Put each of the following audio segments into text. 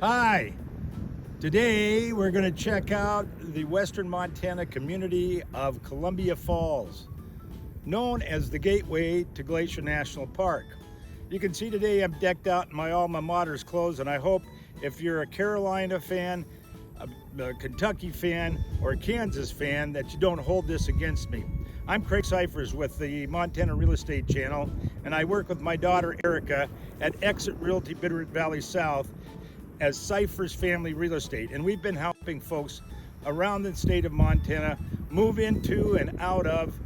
Hi, today we're going to check out the western Montana community of Columbia Falls, known as the gateway to Glacier National Park. You can see today I'm decked out in my alma mater's clothes, and I hope if you're a Carolina fan, a Kentucky fan, or a Kansas fan that you don't hold this against me. I'm Craig Cyphers with the Montana Real Estate Channel, and I work with my daughter Erica at Exit Realty Bitterroot Valley South as Cyphers Family Real Estate, and we've been helping folks around the state of Montana move into and out of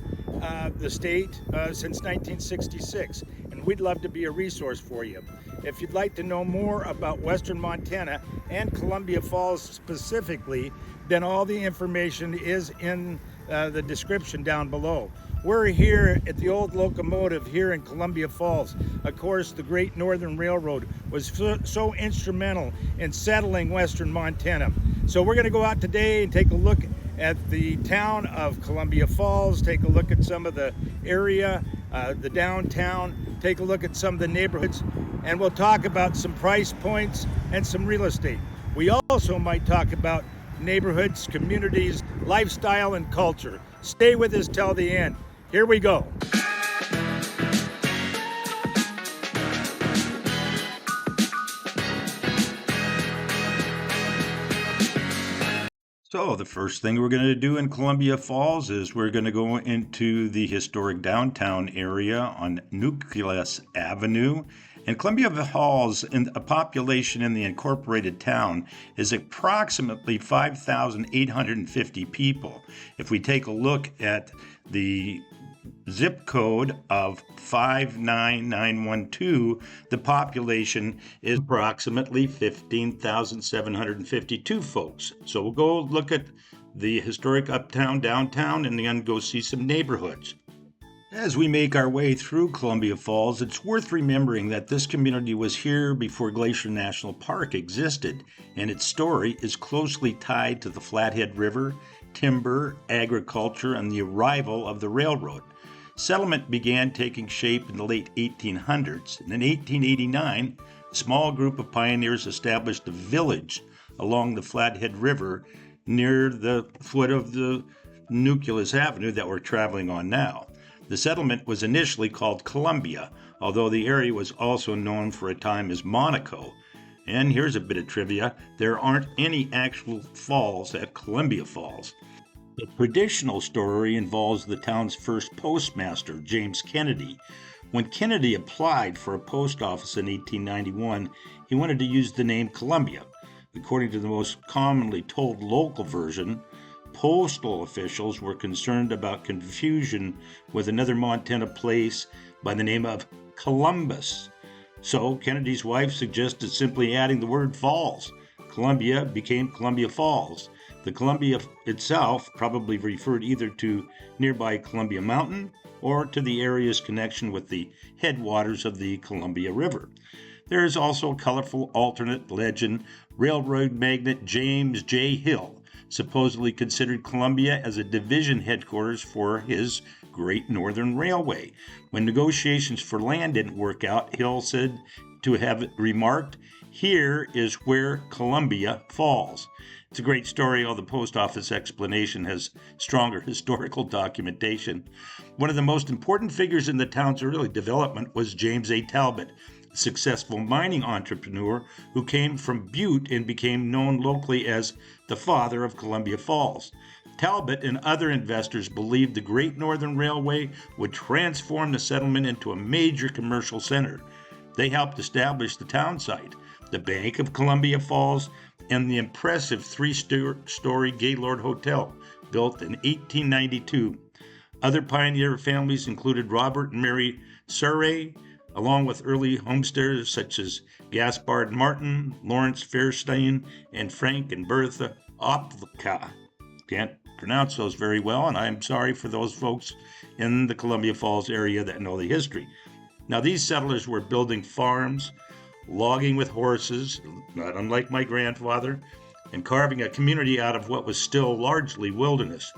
the state since 1966, and we'd love to be a resource for you. If you'd like to know more about western Montana and Columbia Falls specifically, then all the information is in the description down below. We're here at the old locomotive here in Columbia Falls. Of course, the Great Northern Railroad was so instrumental in settling western Montana. So we're going to go out today and take a look at the town of Columbia Falls, take a look at some of the area, the downtown, take a look at some of the neighborhoods, and we'll talk about some price points and some real estate. We also might talk about neighborhoods, communities, lifestyle, and culture. Stay with us till the end. Here we go. So the first thing we're going to do in Columbia Falls is we're going to go into the historic downtown area on Nucleus Avenue. And Columbia Falls, in a population in the incorporated town, is approximately 5,850 people. If we take a look at the zip code of 59912, the population is approximately 15,752 folks. So we'll go look at the historic uptown, downtown, and then go see some neighborhoods. As we make our way through Columbia Falls, it's worth remembering that this community was here before Glacier National Park existed, and its story is closely tied to the Flathead River, timber, agriculture, and the arrival of the railroad. Settlement began taking shape in the late 1800s, and in 1889, a small group of pioneers established a village along the Flathead River near the foot of the Nucleus Avenue that we're traveling on now. The settlement was initially called Columbia, although the area was also known for a time as Monaco. And here's a bit of trivia: there aren't any actual falls at Columbia Falls. The traditional story involves the town's first postmaster, James Kennedy. When Kennedy applied for a post office in 1891, he wanted to use the name Columbia. According to the most commonly told local version, postal officials were concerned about confusion with another Montana place by the name of Columbus. So Kennedy's wife suggested simply adding the word Falls. Columbia became Columbia Falls. The Columbia itself probably referred either to nearby Columbia Mountain or to the area's connection with the headwaters of the Columbia River. There is also a colorful alternate legend. Railroad magnate James J. Hill supposedly considered Columbia as a division headquarters for his Great Northern Railway. When negotiations for land didn't work out, Hill said to have remarked, "Here is where Columbia falls." It's a great story, although the post office explanation has stronger historical documentation. One of the most important figures in the town's early development was James A. Talbott, a successful mining entrepreneur who came from Butte and became known locally as the father of Columbia Falls. Talbott and other investors believed the Great Northern Railway would transform the settlement into a major commercial center. They helped establish the town site, the Bank of Columbia Falls, and the impressive three-story Gaylord Hotel, built in 1892. Other pioneer families included Robert and Mary Surrey, along with early homesteaders such as Gaspard Martin, Lawrence Fairstein, and Frank and Bertha Opelka. Can't pronounce those very well, and I'm sorry for those folks in the Columbia Falls area that know the history. Now, these settlers were building farms, logging with horses, not unlike my grandfather, and carving a community out of what was still largely wilderness.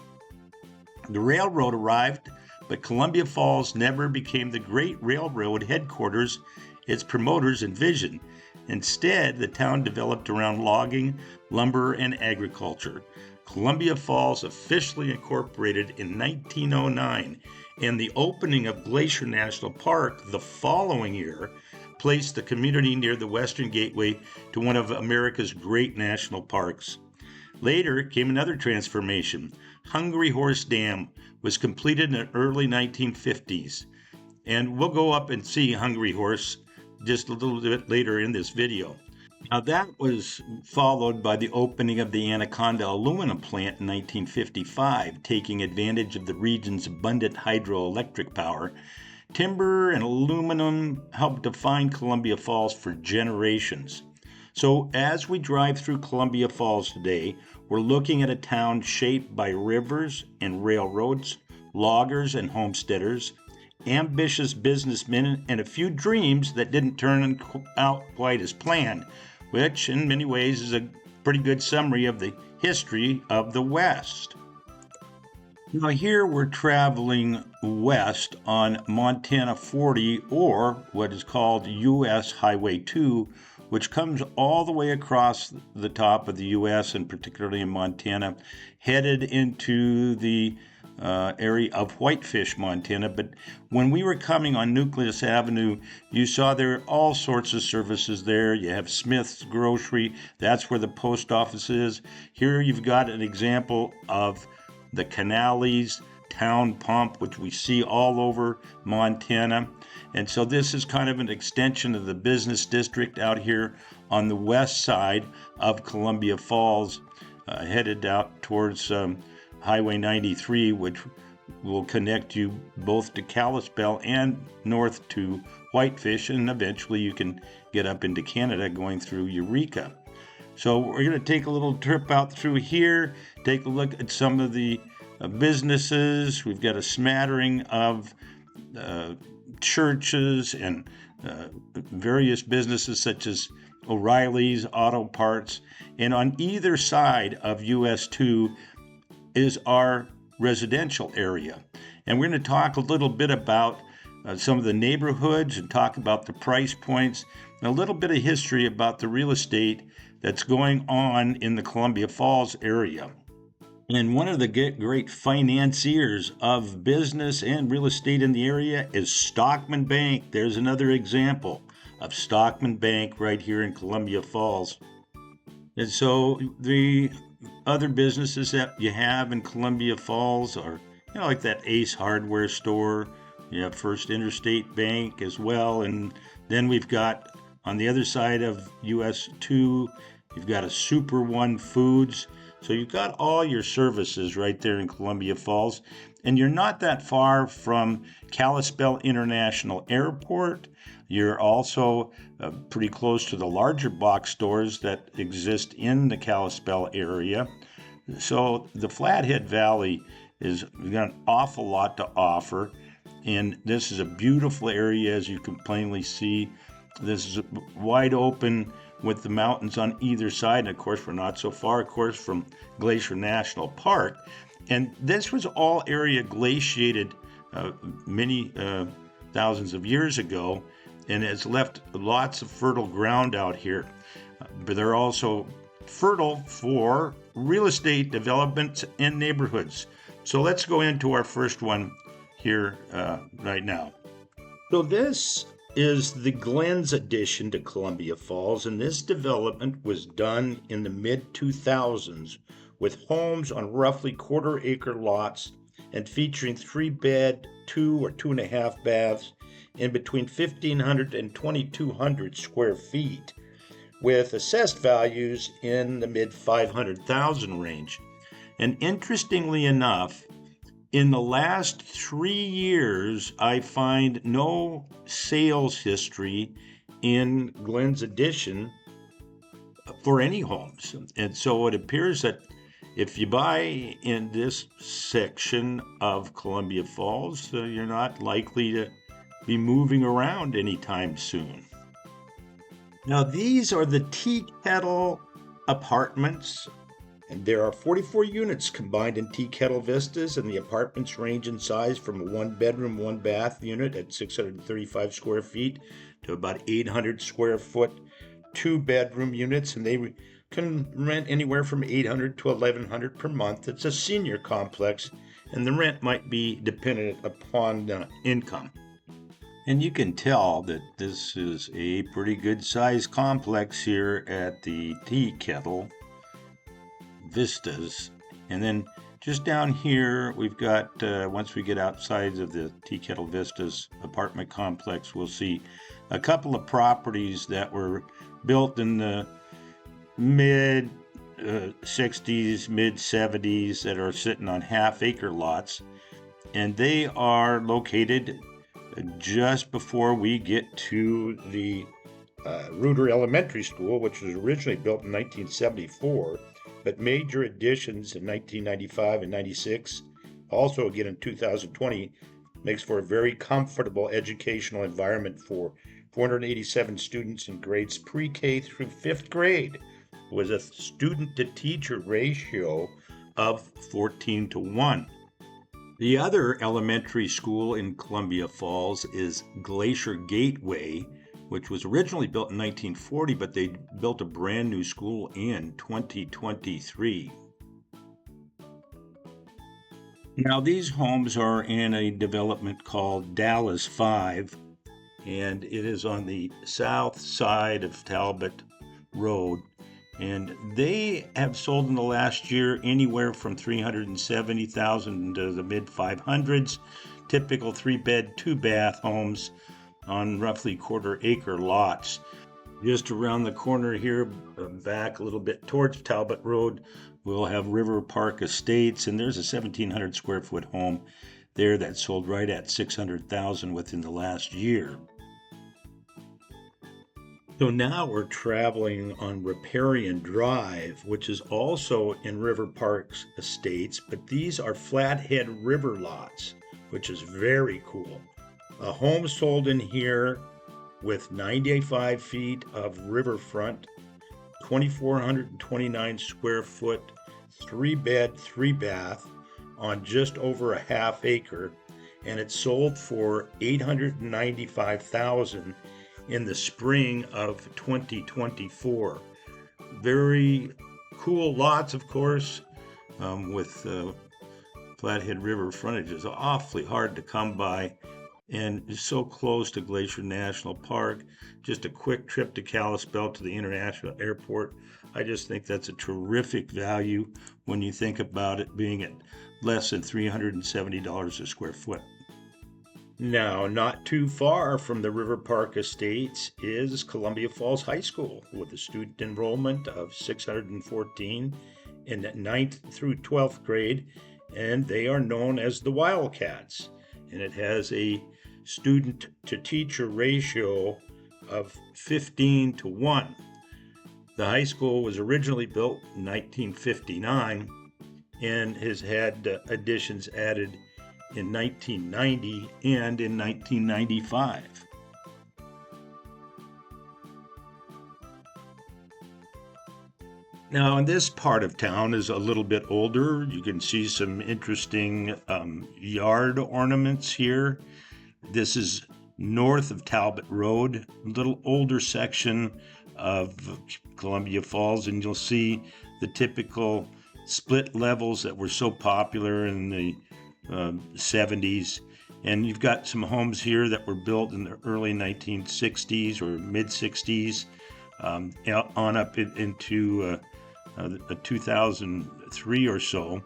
The railroad arrived, but Columbia Falls never became the great railroad headquarters its promoters envisioned. Instead, the town developed around logging, lumber, and agriculture. Columbia Falls officially incorporated in 1909, and the opening of Glacier National Park the following year placed the community near the western gateway to one of America's great national parks. Later came another transformation. Hungry Horse Dam was completed in the early 1950s. And we'll go up and see Hungry Horse just a little bit later in this video. Now that was followed by the opening of the Anaconda aluminum plant in 1955, taking advantage of the region's abundant hydroelectric power. Timber and aluminum helped define Columbia Falls for generations. So as we drive through Columbia Falls today, we're looking at a town shaped by rivers and railroads, loggers and homesteaders, ambitious businessmen, and a few dreams that didn't turn out quite as planned, which in many ways is a pretty good summary of the history of the West. Now here we're traveling west on Montana 40, or what is called U.S. Highway 2, which comes all the way across the top of the U.S. and particularly in Montana, headed into the area of Whitefish, Montana. But when we were coming on Nucleus Avenue, you saw there are all sorts of services there. You have Smith's Grocery. That's where the post office is. Here you've got an example of the Canales Town Pump, which we see all over Montana. And so this is kind of an extension of the business district out here on the west side of Columbia Falls, headed out towards Highway 93, which will connect you both to Kalispell and north to Whitefish, and eventually you can get up into Canada going through Eureka. So we're going to take a little trip out through here, take a look at some of the businesses. We've got a smattering of churches and various businesses such as O'Reilly's Auto Parts, and on either side of US 2 is our residential area. And we're going to talk a little bit about some of the neighborhoods and talk about the price points and a little bit of history about the real estate that's going on in the Columbia Falls area. And one of the great financiers of business and real estate in the area is Stockman Bank. There's another example of Stockman Bank right here in Columbia Falls. And so the other businesses that you have in Columbia Falls are, like that Ace Hardware store. You have First Interstate Bank as well. And then we've got on the other side of US 2, you've got a Super One Foods. So you've got all your services right there in Columbia Falls. And you're not that far from Kalispell International Airport. You're also pretty close to the larger box stores that exist in the Kalispell area. So the Flathead Valley has got an awful lot to offer. And this is a beautiful area, as you can plainly see. This is wide open with the mountains on either side. And of course, we're not so far, of course, from Glacier National Park. And this was all area glaciated many thousands of years ago, and it's left lots of fertile ground out here. But they're also fertile for real estate developments and neighborhoods. So let's go into our first one here right now. So this is the Glens Addition to Columbia Falls, and this development was done in the mid-2000s with homes on roughly quarter-acre lots and featuring 3-bed, 2 or 2.5 baths in between 1,500 and 2,200 square feet, with assessed values in the mid-500,000 range. And interestingly enough, in the last 3 years, I find no sales history in Glens Addition for any homes. And so it appears that if you buy in this section of Columbia Falls, you're not likely to be moving around anytime soon. Now, these are the Teakettle apartments. And there are 44 units combined in Teakettle Vistas, and the apartments range in size from a 1-bedroom, 1-bath unit at 635 square feet to about 800 square foot 2-bedroom units, and they can rent anywhere from $800 to $1,100 per month. It's a senior complex, and the rent might be dependent upon income. And you can tell that this is a pretty good sized complex here at the Teakettle Vistas. And then just down here, we've got, once we get outside of the Teakettle Vistas apartment complex, we'll see a couple of properties that were built in the mid 60s, mid 70s that are sitting on half-acre lots. And they are located just before we get to the Reuter Elementary School, which was originally built in 1974. But major additions in 1995 and 96, also again in 2020, makes for a very comfortable educational environment for 487 students in grades pre-K through 5th grade, with a student-to-teacher ratio of 14:1. The other elementary school in Columbia Falls is Glacier Gateway, which was originally built in 1940, but they built a brand new school in 2023. Now, these homes are in a development called Dallas 5, and it is on the south side of Talbott Road. And they have sold in the last year anywhere from $370,000 to the mid 500s, typical 3-bed, 2-bath homes on roughly quarter-acre lots. Just around the corner here, back a little bit towards Talbott Road, we'll have River Park Estates, and there's a 1,700 square foot home there that sold right at $600,000 within the last year. So now we're traveling on Riparian Drive, which is also in River Park Estates, but these are Flathead River lots, which is very cool. A home sold in here with 95 feet of riverfront, 2,429 square foot, 3-bed, 3-bath on just over a half acre, and it sold for $895,000 in the spring of 2024. Very cool lots, of course, with Flathead River frontage is awfully hard to come by, and is so close to Glacier National Park. Just a quick trip to Kalispell to the international airport. I just think that's a terrific value when you think about it being at less than $370 a square foot. Now, not too far from the River Park Estates is Columbia Falls High School, with a student enrollment of 614 in 9th through 12th grade, and they are known as the Wildcats. And it has a student-to-teacher ratio of 15:1. The high school was originally built in 1959 and has had additions added in 1990 and in 1995. Now, in this part of town is a little bit older. You can see some interesting yard ornaments here. This is north of Talbott Road, a little older section of Columbia Falls, and you'll see the typical split levels that were so popular in the 70s. And you've got some homes here that were built in the early 1960s or mid 60s on up into 2003 or so.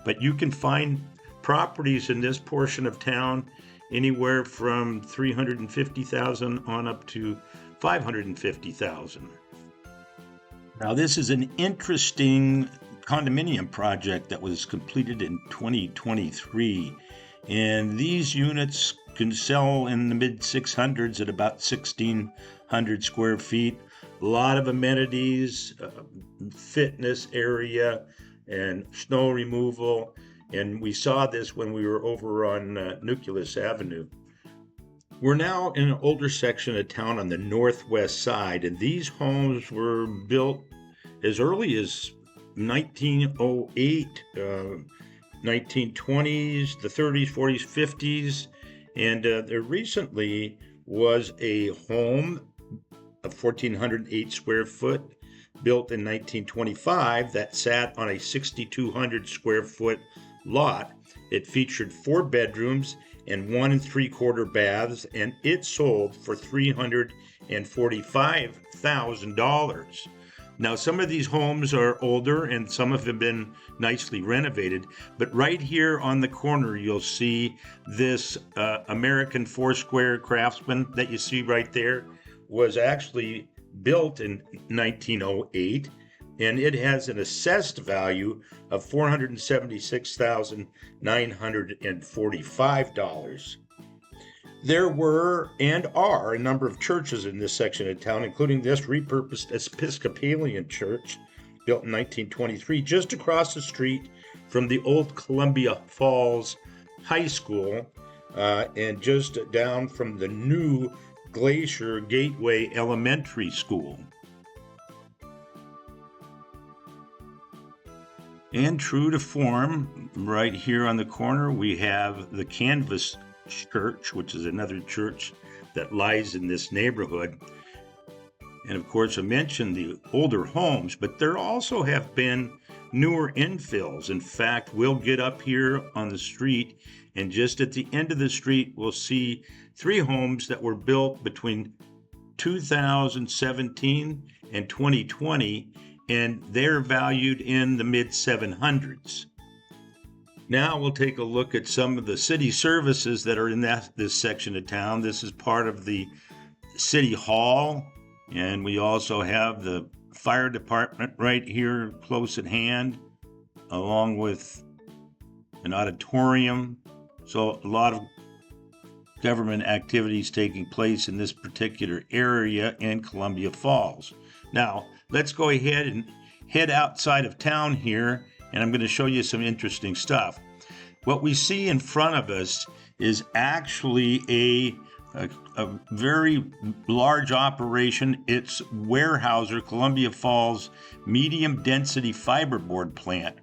But you can find properties in this portion of town anywhere from $350,000 on up to $550,000. Now, this is an interesting condominium project that was completed in 2023, and these units can sell in the mid 600s at about 1,600 square feet. A lot of amenities, fitness area, and snow removal. And we saw this when we were over on Nucleus Avenue. We're now in an older section of town on the northwest side, and these homes were built as early as 1908, 1920s, the 30s, 40s, 50s, and there recently was a home of 1,408 square foot, built in 1925, that sat on a 6,200 square foot lot. It featured 4 bedrooms and 1 3/4 baths, and it sold for $345,000. Now, some of these homes are older and some of them have been nicely renovated, but right here on the corner, you'll see this American Foursquare Craftsman that you see right there was actually built in 1908, and it has an assessed value of $476,945. There were and are a number of churches in this section of town, including this repurposed Episcopalian church built in 1923, just across the street from the old Columbia Falls High School, and just down from the new Glacier Gateway Elementary School. And true to form, right here on the corner, we have the Canvas Church, which is another church that lies in this neighborhood. And of course, I mentioned the older homes, but there also have been newer infills. In fact, we'll get up here on the street, and just at the end of the street, we'll see 3 homes that were built between 2017 and 2020, and they're valued in the mid 700s. Now we'll take a look at some of the city services that are in this section of town. This is part of the City Hall, and we also have the fire department right here close at hand, along with an auditorium. So a lot of government activities taking place in this particular area in Columbia Falls. Now, let's go ahead and head outside of town here, and I'm going to show you some interesting stuff. What we see in front of us is actually a very large operation. It's Weyerhaeuser Columbia Falls medium density fiberboard plant.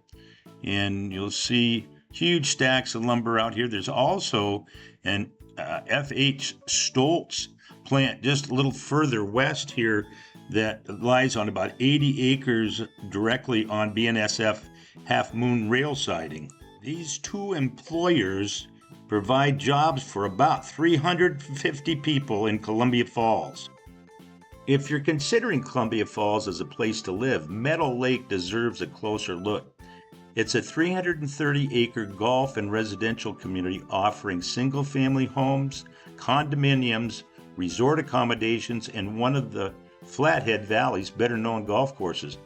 And you'll see huge stacks of lumber out here. There's also an F.H. Stoltz plant just a little further west here that lies on about 80 acres directly on BNSF Half Moon rail siding. These 2 employers provide jobs for about 350 people in Columbia Falls. If you're considering Columbia Falls as a place to live, Meadow Lake deserves a closer look. It's a 330-acre golf and residential community offering single-family homes, condominiums, resort accommodations, and one of the Flathead Valley's better-known golf courses.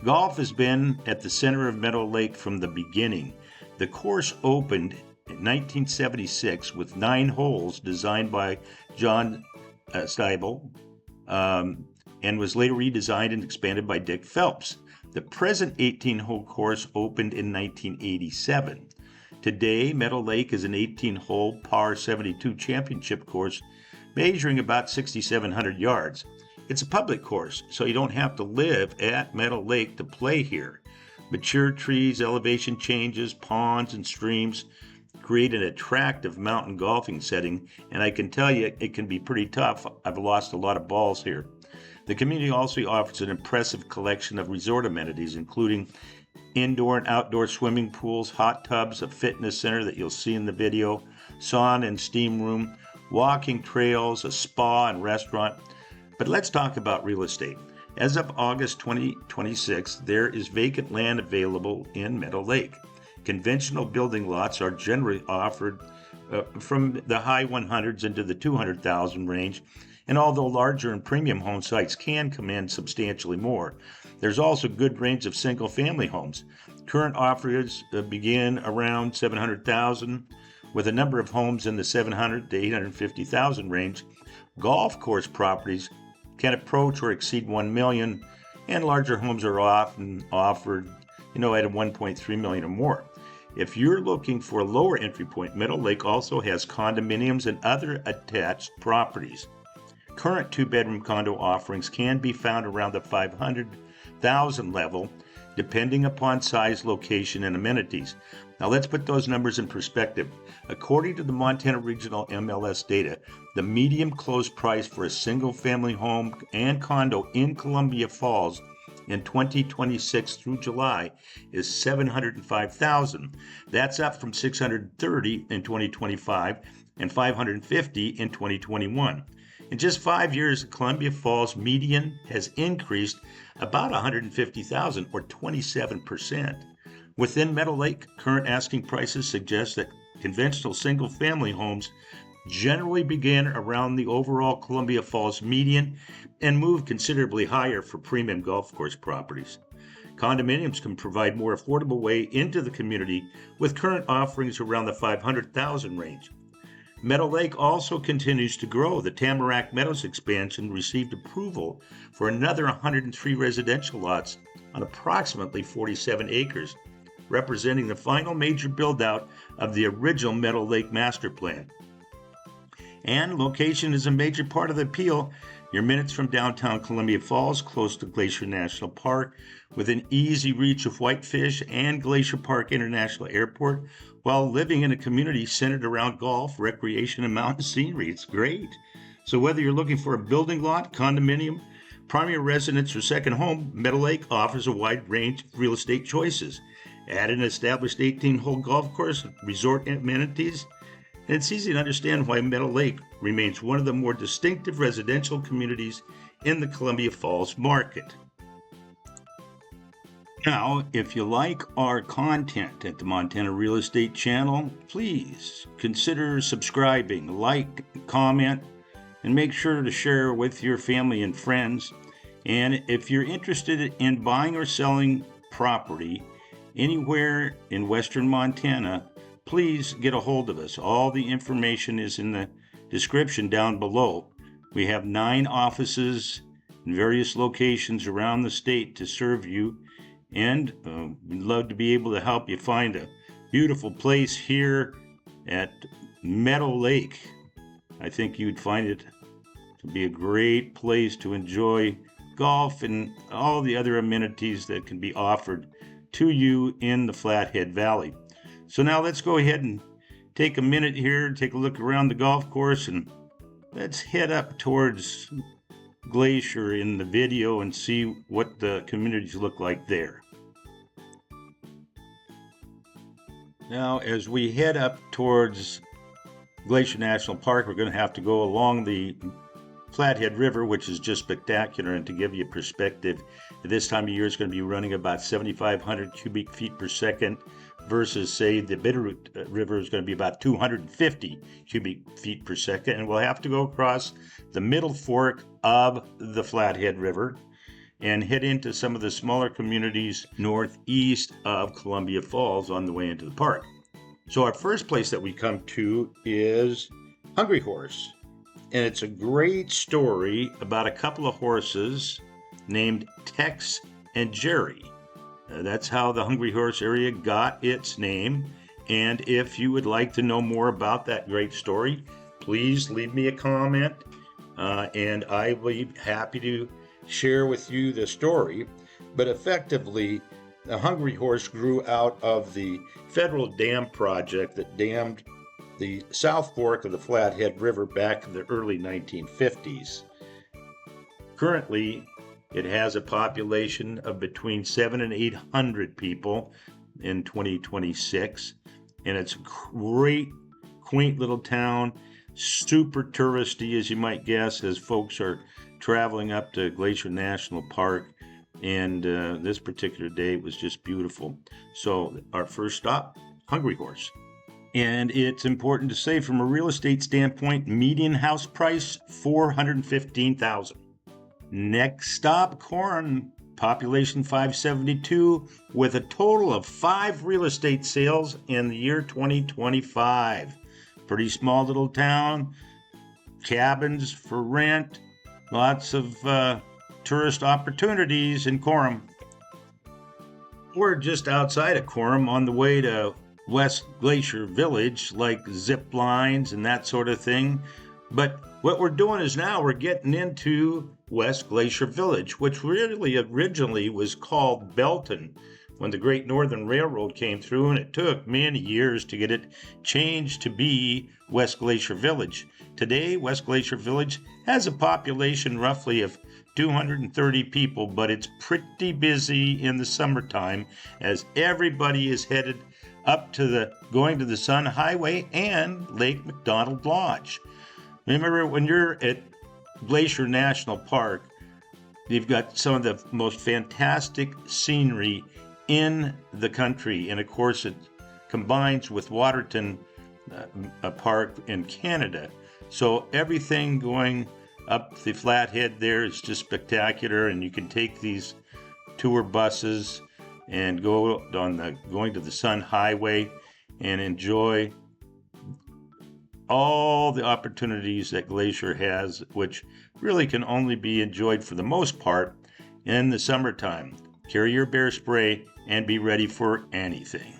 Golf has been at the center of Meadow Lake from the beginning. The course opened in 1976 with 9 holes designed by John Steibel, and was later redesigned and expanded by Dick Phelps. The present 18-hole course opened in 1987. Today, Meadow Lake is an 18-hole par 72 championship course measuring about 6,700 yards. It's a public course, so you don't have to live at Meadow Lake to play here. Mature trees, elevation changes, ponds, and streams create an attractive mountain golfing setting, and I can tell you it can be pretty tough. I've lost a lot of balls here. The community also offers an impressive collection of resort amenities, including indoor and outdoor swimming pools, hot tubs, a fitness center that you'll see in the video, sauna and steam room, walking trails, a spa and restaurant. But let's talk about real estate. As of August 2026, there is vacant land available in Meadow Lake. Conventional building lots are generally offered from the high 100s into the 200,000 range, and although larger and premium home sites can command substantially more, there's also a good range of single-family homes. Current offers begin around 700,000, with a number of homes in the 700 to 850,000 range. Golf course properties can approach or exceed 1 million, and larger homes are often offered, at $1.3 million or more. If you're looking for a lower entry point, Meadow Lake also has condominiums and other attached properties. Current 2-bedroom condo offerings can be found around the 500,000 level, depending upon size, location, and amenities. Now let's put those numbers in perspective. According to the Montana Regional MLS data, the median closed price for a single-family home and condo in Columbia Falls in 2026 through July is $705,000. That's up from $630 in 2025 and $550 in 2021. In just 5 years, Columbia Falls median has increased about $150,000 or 27%. Within Meadow Lake, current asking prices suggest that conventional single-family homes generally begin around the overall Columbia Falls median and move considerably higher for premium golf course properties. Condominiums can provide more affordable way into the community with current offerings around the $500,000 range. Meadow Lake also continues to grow. The Tamarack Meadows expansion received approval for another 103 residential lots on approximately 47 acres, representing the final major build-out of the original Meadow Lake master plan. And location is a major part of the appeal. You're minutes from downtown Columbia Falls, close to Glacier National Park, within easy reach of Whitefish and Glacier Park International Airport, while living in a community centered around golf, recreation, and mountain scenery. It's great. So whether you're looking for a building lot, condominium, primary residence, or second home, Meadow Lake offers a wide range of real estate choices. Add an established 18-hole golf course, resort amenities, and it's easy to understand why Meadow Lake remains one of the more distinctive residential communities in the Columbia Falls market. Now, if you like our content at the Montana Real Estate Channel, please consider subscribing, like, comment, and make sure to share with your family and friends. And if you're interested in buying or selling property anywhere in Western Montana, please get a hold of us. All the information is in the description down below. We have 9 offices in various locations around the state to serve you, and we'd love to be able to help you find a beautiful place here at Meadow Lake. I think you'd find it to be a great place to enjoy golf and all the other amenities that can be offered to you in the Flathead Valley. So now let's go ahead and take a minute here, take a look around the golf course, and let's head up towards Glacier in the video and see what the communities look like there. Now, as we head up towards Glacier National Park, we're going to have to go along the Flathead River, which is just spectacular. And to give you perspective, at this time of year, it's going to be running about 7,500 cubic feet per second versus, say, the Bitterroot River is going to be about 250 cubic feet per second. And we'll have to go across the middle fork of the Flathead River and head into some of the smaller communities northeast of Columbia Falls on the way into the park. So our first place that we come to is Hungry Horse. And it's a great story about a couple of horses named Tex and Jerry. That's how the Hungry Horse area got its name. And if you would like to know more about that great story, please leave me a comment, and I will be happy to share with you the story. But effectively, the Hungry Horse grew out of the federal dam project that dammed the South Fork of the Flathead River back in the early 1950s. Currently, it has a population of between 700 and 800 people in 2026, and it's a great, quaint little town, super touristy, as you might guess, as folks are traveling up to Glacier National Park, and this particular day was just beautiful. So our first stop, Hungry Horse. And it's important to say, from a real estate standpoint, median house price, $415,000. Next stop, Coram, population 572, with a total of 5 real estate sales in the year 2025. Pretty small little town, cabins for rent, lots of tourist opportunities in Coram. We're just outside of Coram on the way to West Glacier Village, like zip lines and that sort of thing. But what we're doing is now we're getting into West Glacier Village, which really originally was called Belton when the Great Northern Railroad came through, and it took many years to get it changed to be West Glacier Village. Today, West Glacier Village has a population roughly of 230 people, but it's pretty busy in the summertime as everybody is headed up to going to the Sun Highway and Lake McDonald Lodge. Remember, when you're at Glacier National Park, you've got some of the most fantastic scenery in the country, and of course it combines with Waterton Park in Canada. So everything going up the Flathead there is just spectacular, and you can take these tour buses and go on going to the Sun Highway and enjoy all the opportunities that Glacier has, which really can only be enjoyed for the most part in the summertime. Carry your bear spray and be ready for anything.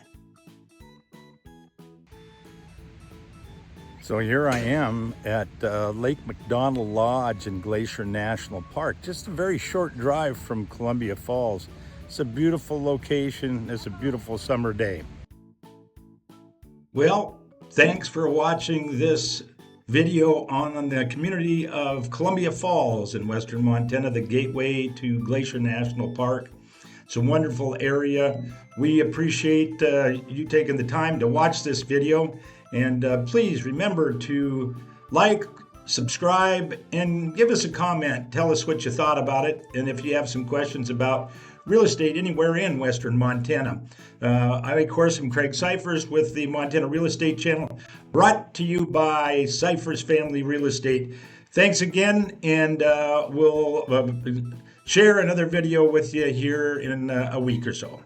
So here I am at Lake McDonald Lodge in Glacier National Park, just a very short drive from Columbia Falls. It's a beautiful location. It's a beautiful summer day. Well, thanks for watching this video on the community of Columbia Falls in western Montana, the gateway to Glacier National Park. It's a wonderful area. We appreciate you taking the time to watch this video. And please remember to like, subscribe, and give us a comment. Tell us what you thought about it. And if you have some questions about real estate anywhere in western Montana. I, of course, am Craig Cyphers with the Montana Real Estate Channel, brought to you by Cyphers Family Real Estate. Thanks again, and we'll share another video with you here in a week or so.